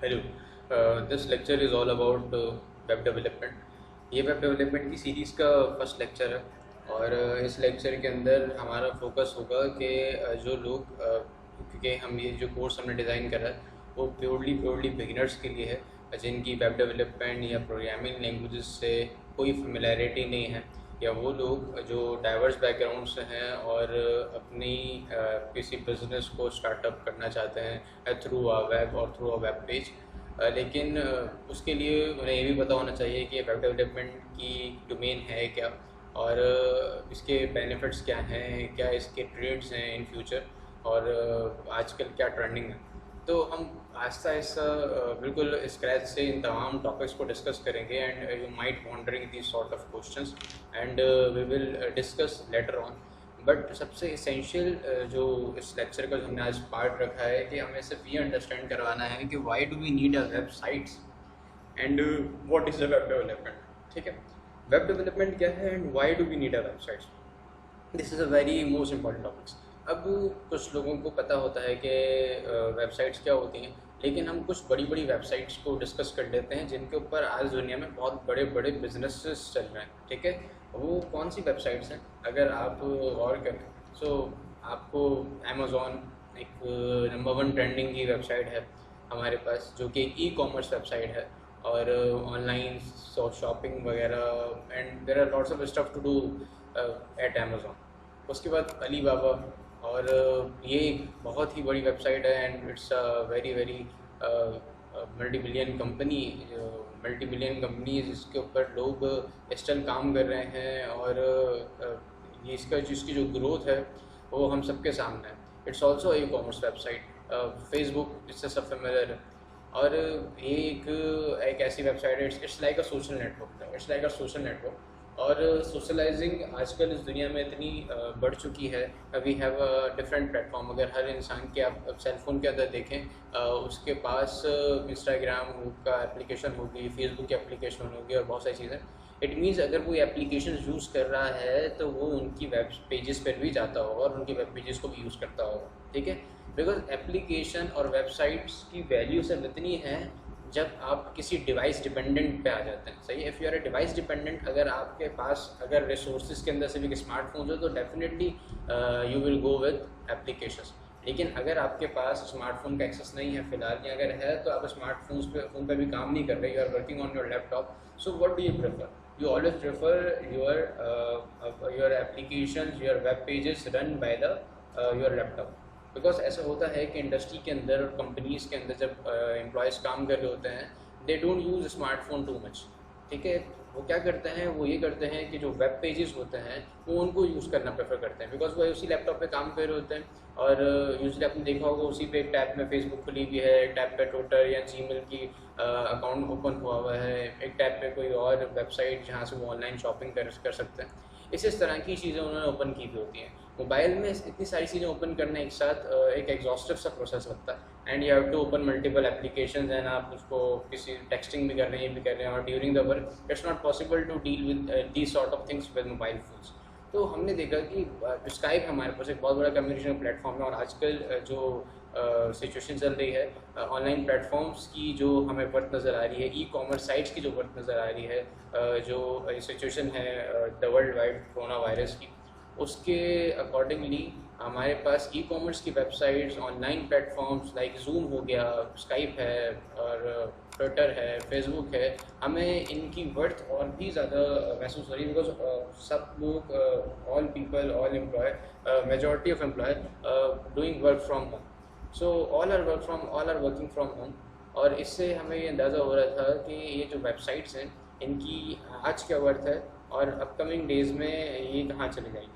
Hello, this lecture is all about web development. ये web development की series का first lecture है और इस लेक्चर के अंदर हमारा फोकस होगा कि जो लोग क्योंकि हम ये जो कोर्स हमने डिज़ाइन करा है वो प्योरली बिगिनर्स के लिए है, जिनकी वेब डेवलपमेंट या प्रोग्रामिंग लैंग्वेजेस से कोई फेमिलैरिटी नहीं है, या वो लोग जो डाइवर्स बैकग्राउंड से हैं और अपनी किसी बिज़नेस को स्टार्टअप करना चाहते हैं थ्रू अ वेब और थ्रू अ वेब पेज। लेकिन उसके लिए उन्हें ये भी पता होना चाहिए कि वेब डेवलपमेंट की डोमेन है क्या, और इसके बेनिफिट्स क्या हैं, क्या इसके ट्रेड्स हैं इन फ्यूचर, और आजकल क्या ट्रेंडिंग है। तो हम आहिस्ता आहिस्ता बिल्कुल स्क्रैच से इन तमाम टॉपिक्स को डिस्कस करेंगे, and you might wondering these sort of questions and we will discuss later on. But सबसे इसेंशियल जो इस लेक्चर का जो हमने आज पार्ट रखा है कि हमें सिर्फ ये अंडरस्टैंड करवाना है कि why do we need a websites and what is the web development. ठीक है, वेब डेवलपमेंट क्या है and why do we need a websites. This is a very most important topics. अब कुछ लोगों को पता होता है कि वेबसाइट्स क्या होती हैं, लेकिन हम कुछ बड़ी बड़ी वेबसाइट्स को डिस्कस कर लेते हैं जिनके ऊपर आज दुनिया में बहुत बड़े बड़े बिजनेसेस चल रहे हैं। ठीक है, वो कौन सी वेबसाइट्स हैं अगर आप गौर करें, सो आपको अमेज़ॉन एक नंबर वन ट्रेंडिंग की वेबसाइट है हमारे पास, जो कि ई कॉमर्स वेबसाइट है और ऑनलाइन शॉपिंग वगैरह, and there are lots of stuff to do at Amazon. उसके बाद अली बाबा, और ये एक बहुत ही बड़ी वेबसाइट है and it's a very very multi billion company, multi billion company जिसके ऊपर लोग स्टिल काम कर रहे हैं, और ये इसकी जो ग्रोथ है वो हम सबके सामने है। It's also e commerce website. Facebook इससे सब फेमिलियर है, और ये एक ऐसी वेबसाइट है, it's like a social network, it's like a social network. और सोशलाइजिंग आजकल इस दुनिया में इतनी बढ़ चुकी है। We have a different platform. अगर हर इंसान के आप सेल फ़ोन के अंदर देखें, उसके पास इंस्टाग्राम का एप्लीकेशन होगी, फेसबुक की एप्लीकेशन होगी और बहुत सारी चीज़ें। इट मीन्स अगर कोई एप्लीकेशन यूज़ कर रहा है तो वो उनकी वेब पेजेस पर भी जाता होगा और उनकी वेब पेजेस को भी यूज़ करता होगा। ठीक है, बिकॉज एप्लीकेशन और वेबसाइट्स की वैल्यू सिर्फ इतनी है जब आप किसी डिवाइस डिपेंडेंट पे आ जाते हैं। सही है, if you are a device dependent, अगर आपके पास अगर रिसोर्सेज के अंदर से भी स्मार्टफोन हो तो definitely you will go with applications. लेकिन अगर आपके पास स्मार्टफोन का एक्सेस नहीं है फिलहाल, या अगर है तो आप फ़ोन पे भी काम नहीं कर रहे, you are working on your laptop, so what do you prefer? You always prefer your applications, your web pages run by the your laptop. Because ऐसा होता है कि इंडस्ट्री के अंदर और कंपनीज़ के अंदर जब एम्प्लॉयज़ काम कर रहे होते हैं, they don't use smartphone too much. ठीक है, वो क्या करते हैं, वो ये करते हैं कि जो वेब पेजेस होते हैं वो उनको यूज़ करना प्रेफर करते हैं, बिकॉज वो उसी लैपटॉप पे काम कर रहे होते हैं। और यूजली आपने देखा होगा उसी पे एक टैब में फेसबुक खुली हुई है, एक टैब पे ट्विटर या जीमेल की अकाउंट ओपन हुआ हुआ है, एक टैब पे कोई और वेबसाइट जहाँ से वो ऑनलाइन शॉपिंग कर सकते हैं। इस तरह की चीज़ें उन्होंने ओपन की हुई होती हैं। मोबाइल में इतनी सारी चीज़ें ओपन करना एक साथ एक एग्जॉस्टिव सा प्रोसेस लगता है, and you have to open multiple applications, and आप उसको किसी टेक्सटिंग भी कर रहे हैं, ये भी कर रहे हैं, और during the work it's not possible to deal with these sort of things with mobile phones. तो हमने देखा कि स्काइप हमारे पास एक बहुत बड़ा कम्युनिकेशन प्लेटफॉर्म है, और आजकल जो सिचुएशन चल रही है ऑनलाइन प्लेटफॉर्म्स की, जो हमें बढ़त नज़र आ रही है, ई कॉमर्स साइट्स की जो बढ़त नज़र आ रही है, जो सिचुएशन है the world wide corona virus की, उसके अकॉर्डिंगली हमारे पास ई कॉमर्स की websites, online platforms like zoom हो गया, स्काइप है, और ट्विटर है, फेसबुक है, हमें इनकी वर्थ और भी ज़्यादा महसूस हो रही है। बिकॉज सब लोग, all people, all employ, majority of employ doing work from home, so all are working from home. और इससे हमें ये अंदाज़ा हो रहा था कि ये जो वेबसाइट्स हैं इनकी आज क्या वर्थ है और अपकमिंग डेज़ में ये कहाँ चले जाएगी।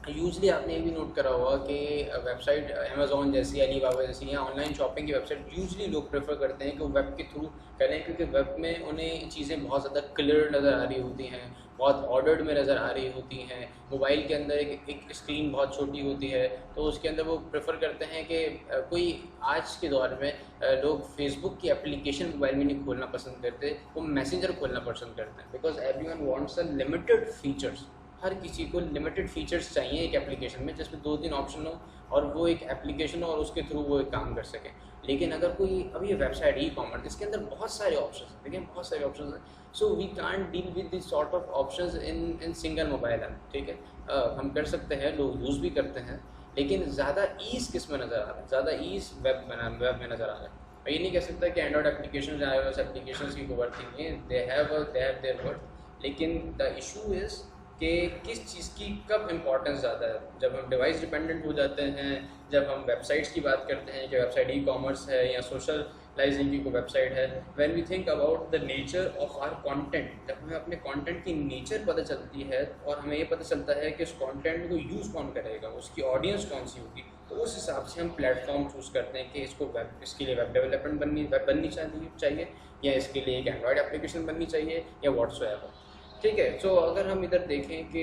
यूजली आपने ये भी नोट करा होगा कि वेबसाइट अमेज़ॉन जैसी, अली बाबा जैसी, या ऑनलाइन शॉपिंग की वेबसाइट यूजली लोग प्रेफर करते हैं कि वो वेब के थ्रू करें, क्योंकि वेब में उन्हें चीज़ें बहुत ज़्यादा क्लियर नज़र आ रही होती हैं, बहुत ऑर्डर्ड में नज़र आ रही होती हैं। मोबाइल के अंदर एक स्क्रीन बहुत छोटी होती है, तो उसके अंदर वो प्रेफर करते हैं कि कोई आज के दौर में लोग फेसबुक की एप्लीकेशन मोबाइल में नहीं खोलना पसंद करते, वो मैसेंजर खोलना पसंद करते हैं, because everyone wants a limited features. हर किसी को लिमिटेड फीचर्स चाहिए एक एप्लीकेशन में, जिसमें 2-3 ऑप्शन हो और वो एक एप्लीकेशन हो और उसके थ्रू वो एक काम कर सके। लेकिन अगर कोई अभी ये वेबसाइट ई कॉमर्स, इसके अंदर बहुत सारे ऑप्शन हैं, देखिए बहुत सारे ऑप्शन हैं। So we can't deal with this sort of options in single mobile app, ठीक है। हम कर सकते हैं, लोग यूज़ भी करते हैं, लेकिन ज़्यादा ईज़ किस में नज़र आ रहा है, ज़्यादा ईज़ वेब में नज़र आ रहा है। मैं ये नहीं कह सकता कि एंड्रॉयड एप्लीकेशन iOS एप्लीकेशन की कोई वर्थ नहीं है, दे हैव देयर वर्थ। लेकिन द इशू इज़ कि किस चीज़ की कब इम्पोर्टेंस ज़्यादा है, जब हम डिवाइस डिपेंडेंट हो जाते हैं, जब हम वेबसाइट्स की बात करते हैं कि वेबसाइट ई कॉमर्स है या सोशलाइजिंग की कोई वेबसाइट है। When we think about the nature of our content, जब हमें अपने कंटेंट की नेचर पता चलती है और हमें ये पता चलता है कि उस कंटेंट को यूज़ कौन करेगा, उसकी ऑडियंस कौन सी होगी, तो उस हिसाब से हम प्लेटफॉर्म चूज़ करते हैं कि इसके लिए वेब डेवलपमेंट बननी चाहिए या इसके लिए एक एंड्रॉयड एप्लीकेशन बननी चाहिए या व्हाट्सएवर, ठीक है। सो अगर हम इधर देखें कि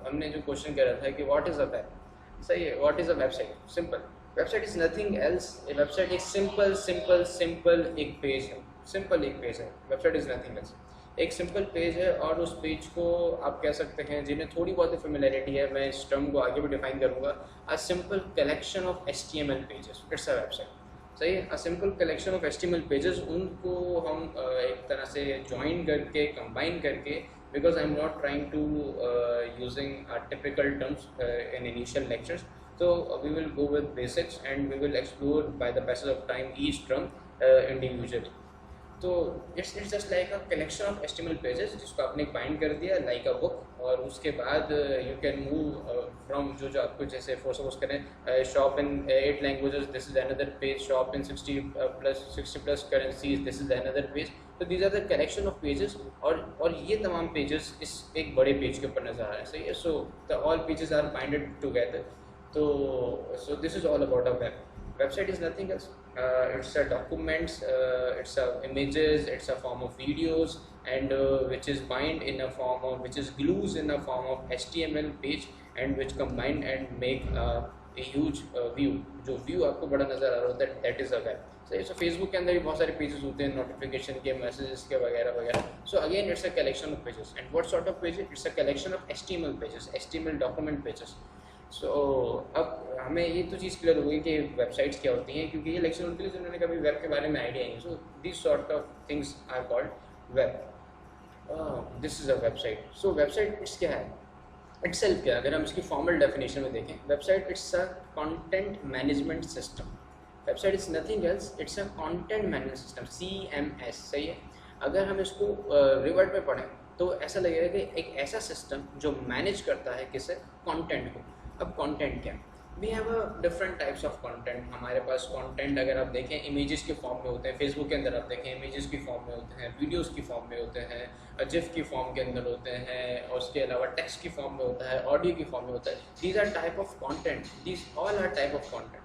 हमने जो क्वेश्चन करा था कि व्हाट इज़ अ वेब, सही है, what is a website, simple. Website is nothing else, A website एक सिंपल एक पेज है, सिंपल एक पेज है। वेबसाइट इज़ नथिंग एल्स, एक सिंपल पेज है। और उस पेज को आप कह सकते हैं, जिन्हें थोड़ी बहुत फेमिलियरिटी है, मैं इस टर्म को आगे भी डिफाइन करूँगा, a simple collection of HTML pages, it's a website, सही है। A simple collection of HTML pages, उनको हम एक तरह से ज्वाइन करके, कंबाइन करके, because I'm not trying to using typical terms in initial lectures, so we will go with basics and we will explore by the passage of time each term individually. तो it's just like a collection of HTML pages जिसको आपने bind कर दिया like a book, और उसके बाद you can move from जो आपको, जैसे फॉर सपोज करें shop in 8 languages, this is another page, shop in 60 plus currencies, this is another page. तो these are the collection of pages, और ये तमाम पेजेस इस एक बड़े पेज के ऊपर नजर आ रहे हैं, सही है। So the all pages are binded together. तो so this is all about a web. Website is nothing else. It's a documents, it's a images, it's a form of videos, and which is bind in a form of, which is glues in a form of HTML page, and which combine and make a huge view. जो view आपको बड़ा नज़र आ रहा होता है, that is a web. So Facebook के अंदर भी बहुत सारे पेजेस होते हैं, नोटिफिकेशन के, मैसेजेस के वगैरह वगैरह। So again it's a collection of pages. And what sort of pages? It's a collection of HTML pages, HTML document pages. सो अब हमें ये तो चीज़ क्लियर हो गई कि वेबसाइट्स क्या होती हैं, क्योंकि ये लेक्चर उनके लिए जिन्होंने कभी वेब के बारे में आइडिया नहीं। So this sort of things are called web. This is a website. So website it's क्या है, इट्सेल्फ क्या है? अगर हम इसकी फॉर्मल डेफिनेशन में देखें, website it's a content management system. Website is nothing else, it's a content management system, CMS, सही है। अगर हम इसको रिवर्ट में पढ़ें तो ऐसा लगेगा कि एक ऐसा सिस्टम जो मैनेज करता है किसे, कंटेंट को। अब कंटेंट क्या, we have a different types of content. हमारे पास कंटेंट अगर आप देखें इमेजेस के फॉर्म में होते हैं, फेसबुक के अंदर आप देखें इमेजेस की फॉर्म में होते हैं, वीडियोस की फॉर्म में होते हैं, जिफ की फॉर्म के अंदर होते हैं, और उसके अलावा टेक्स्ट की फॉर्म में होता है, ऑडियो की फॉर्म में होता है। These are type of content, these all are type of content.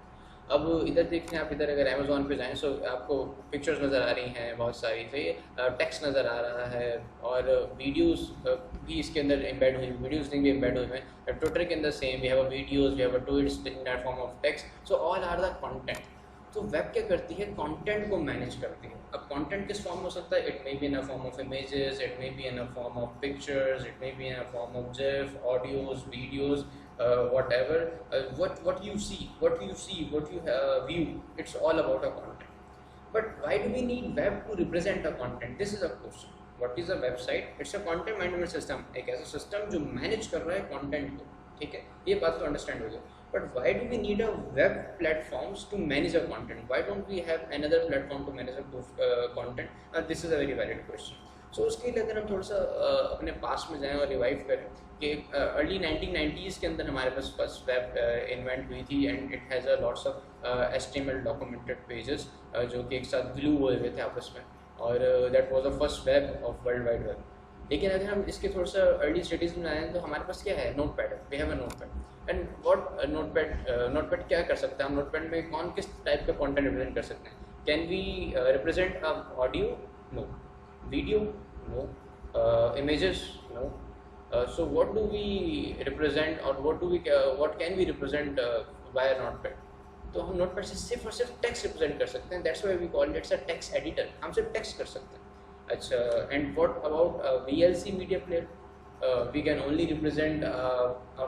अब इधर देखें आप, इधर अगर अमेज़ॉन पे जाएं सो आपको पिक्चर्स नज़र आ रही हैं बहुत सारी, सही है, टेक्स्ट नज़र आ रहा है, और वीडियोस भी इसके अंदर एम्बेड हुई, वीडियोस भी एम्बेड हुए हैं। ट्विटर के अंदर same, we have a videos, we have a tweets in that form of text, so all are the content. तो वेब क्या करती है, कंटेंट को मैनेज करती है। अब कंटेंट किस फॉर्म में हो सकता है, it may be in a form of images, it may be in a form of pictures, it may be in a form of GIF, audios, videos, whatever, what you see, what you view, it's all about a content. But why do we need web to represent a content? This is a question. What is a website? It's a content management system, एक ऐसा system जो manage कर रहा है content को, ठीक है। ये बात तो अंडरस्टैंड हो गई। But why do we need a web platforms to manage our content? Why don't we have another platform to manage our content? This is a very valid question. So उसके लिए अगर हम थोड़ा सा अपने पास में जाएं और रिवाइव करें कि अर्ली 1990s के अंदर हमारे पास फर्स्ट वेब इन्वेंट हुई थी, and it has a lots of HTML documented pages जो कि एक साथ ग्लू हुए हुए थे आपस में, और that was the first web of world wide web. लेकिन अगर हम इसके थोड़ा सा अर्ली स्टडीज़ में आए तो हमारे पास क्या है, notepad, we have a notepad. And what notepad क्या कर सकता है, हम नोटपैड में कौन किस टाइप का कंटेंट रिप्रेजेंट कर सकते हैं? Can we represent audio? No. Video? No. Images? No. So what do we represent, or what can we represent via Notepad? तो हम नोटपैड से सिर्फ और सिर्फ टेक्स्ट रिप्रेजेंट कर सकते हैं, that's why we call it's a text editor. हम सिर्फ टेक्स्ट कर सकते हैं। अच्छा, and what about VLC media player? We can only represent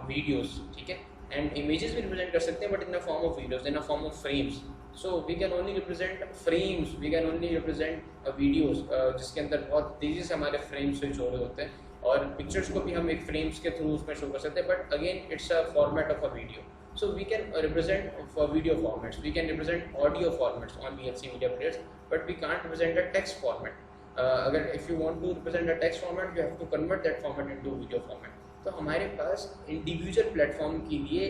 videos, ठीक है, एंड इमेजेस भी रिप्रेजेंट कर सकते हैं but in the form of videos, in the form of frames. So we can only represent frames, we can only represent videos जिसके अंदर बहुत तेज़ी से हमारे फ्रेम्स स्विच हो रहे होते हैं, और पिक्चर्स को भी हम एक फ्रेम्स के थ्रू उसमें शो कर सकते हैं, but again it's a format of a video. So we can represent for video formats, we can represent audio formats on VLC media players, but we can't represent a text format. अगर if you want to represent a text format, you have to convert that format into video format. तो हमारे पास individual platform के लिए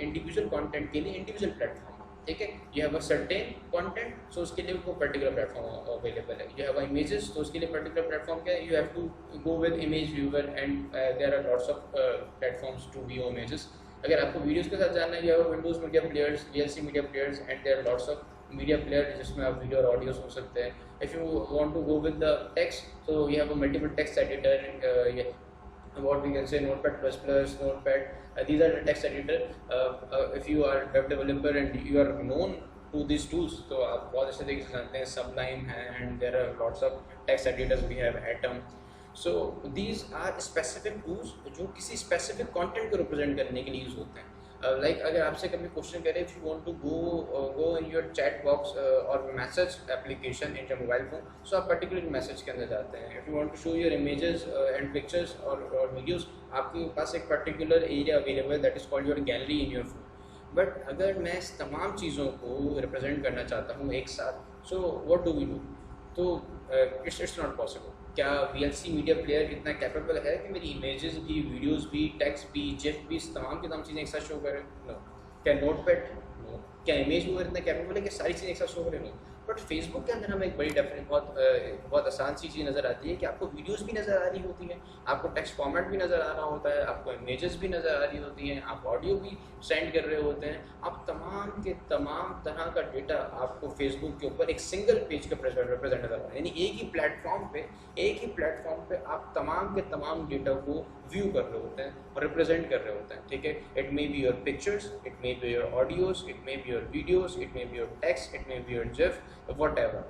individual content के लिए individual platform, ठीक है. You have a certain content, so उसके लिए वो पर्टिकुलर प्लेटफॉर्म अवेलेबल है. यू हैव अ इमेजेस, तो उसके लिए पर्टिकुलर प्लेटफॉर्म क्या है, you have to go with image viewer, and there are lots of platforms to view images. अगर आपको वीडियोस के साथ जानना है, you have Windows media players, VLC media players, and there are lots of media player जिसमें आप video और audio सुन सकते हैं. If you want to go with the text, so you have a multiple text editor, what we can say Notepad++, Notepad, these are the text editor. If you are web developer and you are known to these tools, तो आप बहुत अच्छे तरीके से जानते हैं Sublime है, and there are lots of text editors. We have Atom. So these are specific tools जो किसी specific content को represent करने के लिए यूज होते हैं. Like अगर आपसे कभी क्वेश्चन करें, if you want to go in your chat box or message application in your mobile phone, so आप particular मैसेज के अंदर जाते हैं. If you want to show your images and pictures or videos, आपके पास एक particular area available that is called your gallery in your phone. But अगर मैं इस तमाम चीज़ों को रिप्रेजेंट करना चाहता हूँ एक साथ, so what do we do? तो इट्स नॉट पॉसिबल. क्या VLC मीडिया प्लेयर इतना कैपेबल है कि मेरी इमेजेस भी, वीडियोस भी, टेक्स्ट भी, जिफ भी, तमाम की तमाम चीज़ें एक साथ शो करें? नो. क्या नोटपैड? नो. क्या इमेज व्यूअर इतना कैपेबल है कि सारी चीज़ें एक साथ शो करें? नो. बट फेसबुक के अंदर हमें एक बड़ी बहुत आसान सी चीज़ नज़र आती है कि आपको वीडियोस भी नज़र आ रही होती हैं, आपको टेक्स्ट फॉर्मेट भी नज़र आ रहा होता है, आपको इमेजेस भी नज़र आ रही होती हैं, आप ऑडियो भी सेंड कर रहे होते हैं. आप तमाम के तमाम तरह का डेटा आपको फेसबुक के ऊपर एक सिंगल पेज का रिप्रेजेंट कर रहा है. यानी एक ही प्लेटफॉर्म पे आप तमाम के तमाम डेटा को व्यू कर रहे होते हैं और रिप्रेजेंट कर रहे होते हैं, ठीक है. It may be your pictures, it may be your audios, it may be your videos, it may be your text, it may be your GIF, whatever.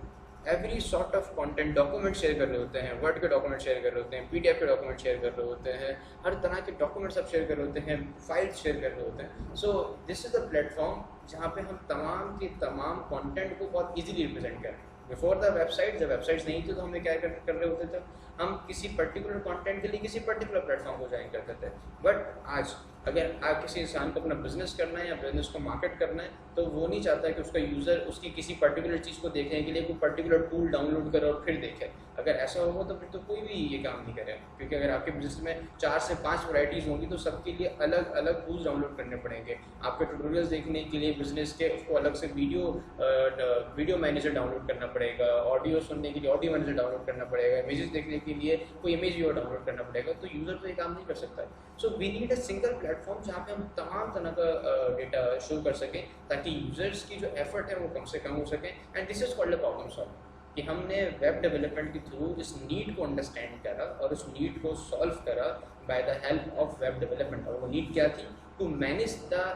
Every sort of content, document share कर रहे होते हैं, word के document share कर रहे होते हैं, PDF के डॉक्यूमेंट शेयर कर रहे होते हैं, हर तरह के डॉक्यूमेंट्स आप शेयर कर रहे होते हैं, फाइल्स शेयर कर रहे होते हैं. So this is the platform जहाँ पे हम तमाम के तमाम कंटेंट को बहुत इजीली रिप्रेजेंट करें. बिफोर द वेबसाइट, जब वेबसाइट्स नहीं थी तो हमें क्या कर रहे होते थे, हम किसी पर्टिकुलर कंटेंट के लिए किसी पर्टिकुलर प्लेटफॉर्म को ज्वाइन करते थे. बट आज अगर आप किसी इंसान को अपना बिजनेस करना है या बिजनेस को मार्केट करना है, तो वो नहीं चाहता कि उसका यूज़र उसकी किसी पर्टिकुलर चीज़ को देखने के लिए कोई पर्टिकुलर टूल डाउनलोड करे और फिर देखे. अगर ऐसा होगा तो फिर तो कोई भी ये काम नहीं करेगा, क्योंकि अगर आपके बिजनेस में 4 से 5 वैरायटीज़ होंगी तो सबके लिए अलग अलग टूल्स डाउनलोड करने पड़ेंगे. आपके ट्यूटोरियल्स देखने के लिए बिजनेस के उसको अलग से वीडियो मैनेजर डाउनलोड करना पड़ेगा, ऑडियो सुनने के लिए ऑडियो मैनेजर डाउनलोड करना पड़ेगा, इमेजेस देखने के लिए कोई इमेज व्यूअर डाउनलोड करना पड़ेगा. तो यूज़र तो ये काम नहीं कर सकता. So we need a single platform जहाँ पे हम तमाम तरह का डेटा शो कर सकें, ताकि यूजर्स की जो एफर्ट है वो कम से कम हो सके. And this is called a problem solve, कि हमने वेब डेवलपमेंट के थ्रू इस नीड को अंडरस्टैंड करा और इस नीड को सॉल्व करा by the help of web development. और वो नीड क्या थी? टू मैनेज द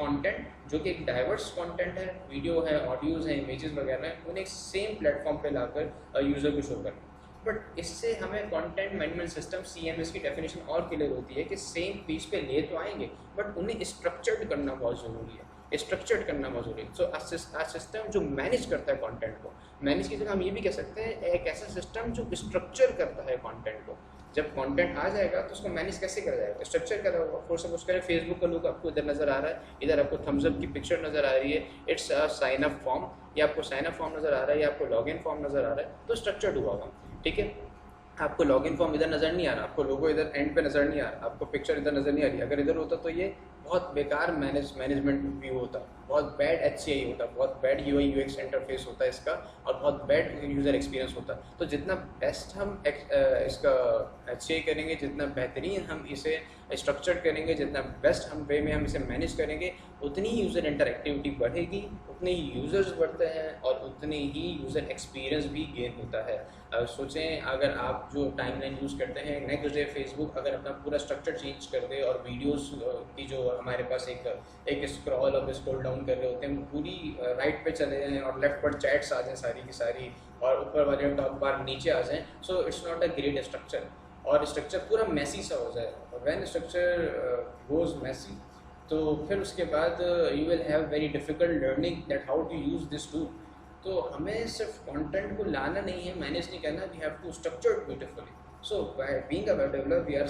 कंटेंट, जो कि एक डाइवर्स कंटेंट है, वीडियो है, ऑडियोज़ हैं, इमेजेस वगैरह हैं, उन्हें एक सेम प्लेटफॉर्म पे लाकर यूज़र को शो करना. बट इससे हमें कंटेंट मैनेजमेंट सिस्टम CMS की डेफिनेशन और क्लियर होती है कि सेम पेज पे ले तो आएंगे बट उन्हें स्ट्रक्चर्ड करना बहुत ज़रूरी है, स्ट्रक्चर्ड करना बहुत ज़रूरी है. सो आ सिस्टम जो मैनेज करता है कंटेंट को, मैनेज की जगह हम ये भी कह सकते हैं एक ऐसा सिस्टम जो स्ट्रक्चर करता है कंटेंट को. जब कंटेंट आ जाएगा तो उसको मैनेज कैसे करा जाएगा? स्ट्रक्चर करा होगा. फॉर सपोज करें फेसबुक का लुक आपको इधर नज़र आ रहा है, इधर आपको थम्स अप की पिक्चर नज़र आ रही है, it's a sign up form, या आपको साइन अप फॉर्म नज़र आ रहा है, या आपको लॉगिन फॉर्म नज़र आ रहा है, तो स्ट्रक्चर्ड हुआ होगा. ठीक है, आपको लॉगिन फॉर्म इधर नज़र नहीं आ रहा, आपको लोगो इधर एंड पे नज़र नहीं आ रहा, आपको पिक्चर इधर नज़र नहीं आ रही. अगर इधर होता तो ये बहुत बेकार मैनेजमेंट व्यू होता, बहुत बैड HCI होता, बहुत बैड UI UX इंटरफेस होता इसका, और बहुत बैड यूज़र एक्सपीरियंस होता. तो जितना बेस्ट हम इसका HCI करेंगे, जितना बेहतरीन हम इसे स्ट्रक्चर करेंगे, जितना बेस्ट हम वे में हम इसे मैनेज करेंगे, उतनी ही यूज़र इंटरेक्टिविटी बढ़ेगी, उतने ही यूज़र्स बढ़ते हैं और उतने ही यूज़र एक्सपीरियंस भी गेन होता है. सोचें अगर आप जो टाइमलाइन यूज़ करते हैं, नेक्स्ट डे फेसबुक अगर अपना पूरा स्ट्रक्चर चेंज कर दे और वीडियोस की जो हमारे पास एक स्क्रॉल और स्क्रॉल डाउन कर रहे होते हैं, पूरी राइट पे चले जाएँ और लेफ्ट पर चैट्स आ जाएँ सारी की सारी, और ऊपर वाले टॉप बार नीचे आ जाएँ, so it's not a great structure. और स्ट्रक्चर पूरा मैसी सा हो जाए, और व्हेन स्ट्रक्चर गोज मैसी तो फिर उसके बाद you will have very difficult learning that how to use this tool. तो हमें सिर्फ कंटेंट को लाना नहीं है, मैनेज नहीं करना, we have to structure beautifully. So by being a web developer, we have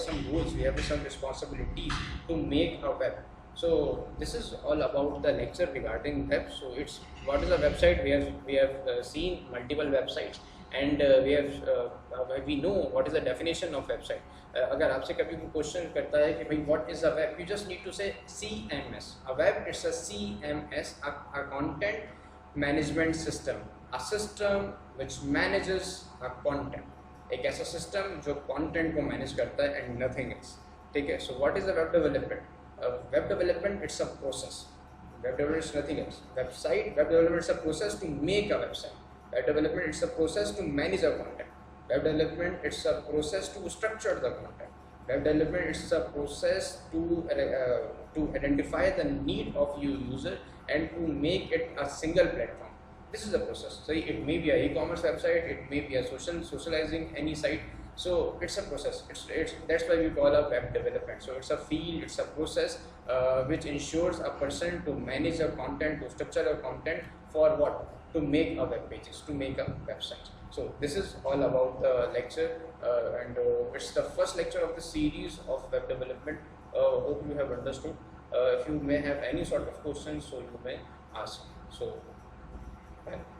some rules, we have some responsibilities to make a web. So this is all about the lecture regarding web. So it's what is a website. We have seen multiple websites, and we know what is the definition of website. अगर आपसे कभी कोई question करता है कि भाई what is a web, you just need to say CMS. A web, it's a CMS, a content management system, a system which manages a content. एक ऐसा सिस्टम जो कंटेंट को मैनेज करता है एंड नथिंग एल्स, ठीक है। So what is the web development? Web development it's a process, web development is nothing else. Website, web development is a process to make a website, web development it's a process to manage a content, web development it's a process to structure the content, web development it's a process to identify the need of your user and to make it a single platform. This is the process. So it may be a e-commerce website, it may be a socializing any site. So it's a process. It's that's why we call a web development. So it's a field, it's a process which ensures a person to manage a content, to structure a content for what? To make a web pages, to make a website. So this is all about the lecture, and it's the first lecture of the series of web development. Hope you have understood. If you may have any sort of questions, so you may ask. So. Bye.